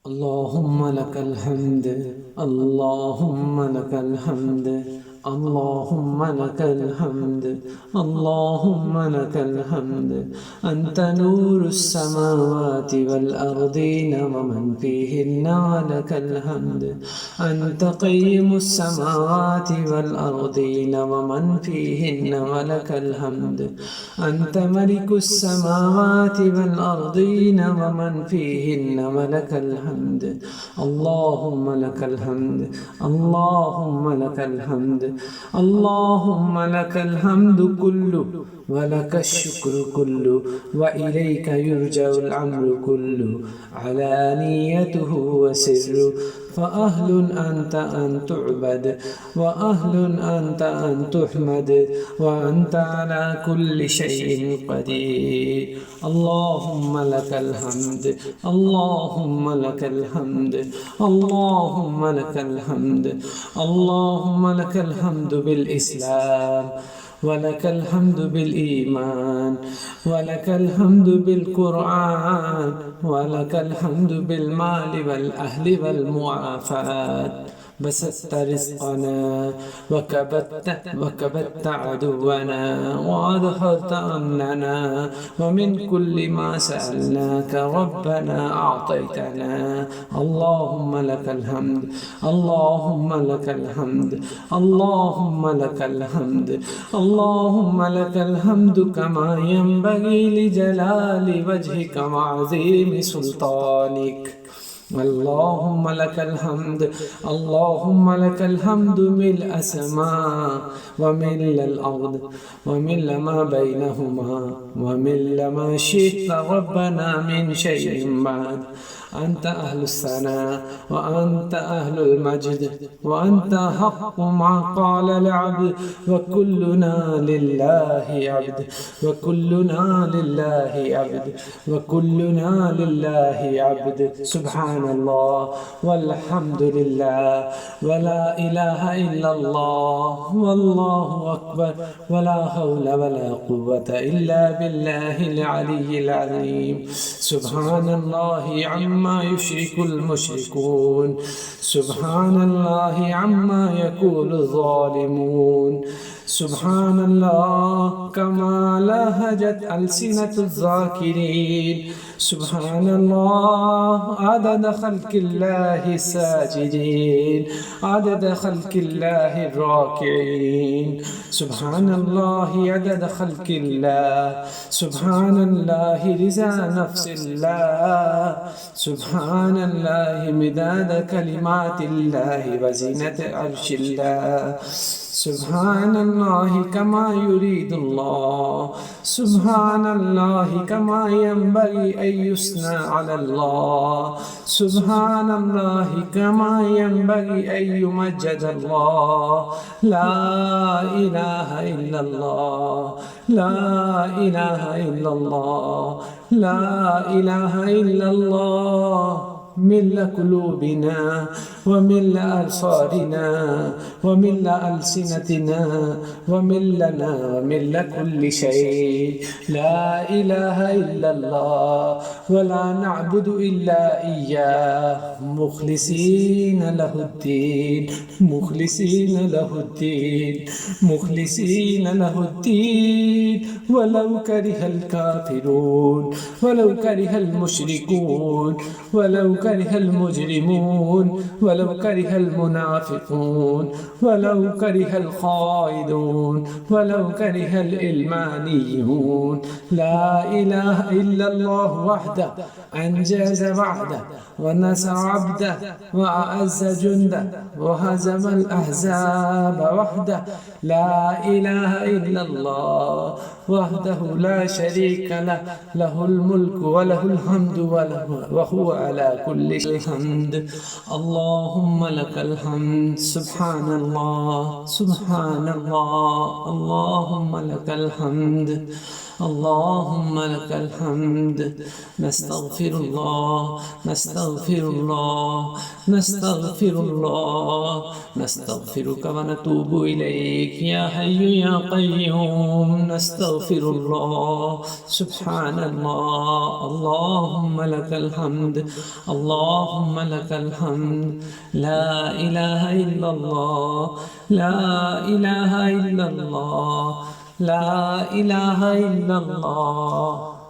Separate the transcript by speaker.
Speaker 1: اللهم لك الحمد، اللهم لك الحمد، اللهم لك الحمد، اللهم لك الحمد. أنت نور السماوات والأرضين ومن فيهن، ولك الحمد. أنت قيم السماوات والأرضين ومن فيهن، ولك الحمد. أنت ملك السماوات والأرضين ومن فيهن، ولك الحمد. اللهم لك الحمد، اللهم لك الحمد، اللهم لك الحمد كله، ولك الشكر كله، وإليك يرجع الأمر كله، علانيته وسره. فأهل أنت أن تعبد، وأهل أنت أن تحمد، وأنت على كل شيء قدير. اللهم لك الحمد، اللهم لك الحمد، اللهم لك الحمد. اللهم لك الحمد بالإسلام، ولك الحمد بالإيمان، ولك الحمد بالقرآن، ولك الحمد بالمال والأهل والمعافاة. بسطت رزقنا وكبت عدونا، وأظهرت أمننا، ومن كل ما سألناك ربنا أعطيتنا. اللهم لك الحمد، اللهم لك الحمد، اللهم لك الحمد، اللهم لك الحمد كما ينبغي لجلال وجهك وعظيم سلطانك. اللهم لك الحمد، اللهم لك الحمد ملء السماء وملء الأرض وملء ما بينهما وملء ما شئت ربنا من شيء بعد. أنت أهل الثناء، وأنت أهل المجد، وأنت حق ما قال العبد، وكلنا لله عبد، وكلنا لله عبد، وكلنا لله عبد. سبحان الله والحمد لله ولا إله إلا الله والله أكبر، ولا حول ولا قوة إلا بالله العلي العظيم. سبحان الله عما يشرك المشركون، سبحان الله عما يقول الظالمون. سبحان الله كما لهجت ألسنة الذاكرين. سبحان الله عدد خلق الله الساجدين، عدد خلق الله الراكعين. سبحان الله عدد خلق الله، سبحان الله رضا نفس الله، سبحان الله مداد كلمات الله وزينة عرش الله. سبحان الله كما يريد الله، سبحان الله كما ينبغي أن يثنى على الله، سبحان الله كما ينبغي أن يمجد الله. لا إله إلا الله، لا إله إلا الله، لا إله إلا الله. ملء قلوبنا وملء أبصارنا وملء ألسنتنا وملنا وملء كل شيء. لا إله إلا الله، ولا نعبد إلا إياه، مخلصين له الدين، مخلصين له الدين، مخلصين له الدين، ولو كره الكافرون، ولو كره المشركون، ولو كره المجرمون، ولو كره المنافقون، ولو كره الخائضون، ولو كره الإلمانيون. لا إله إلا الله وحده أنجز وعده، ونصر عبده، وأعز جنده، وهزم الأحزاب وحده. لا إله إلا الله وحده لا شريك له، له الملك وله الحمد وهو على كل شيء حمد. اللهم لك الحمد. سبحان الله، سبحان الله، اللهم لك الحمد. اللهم لك الحمد. نستغفر الله، نستغفر الله، نستغفر الله، نستغفرك ونتوب إليك يا حي يا قيوم. نستغفر الله. سبحان الله. اللهم لك الحمد، اللهم لك الحمد. لا إله إلا الله، لا إله إلا الله، لا إله إلا الله.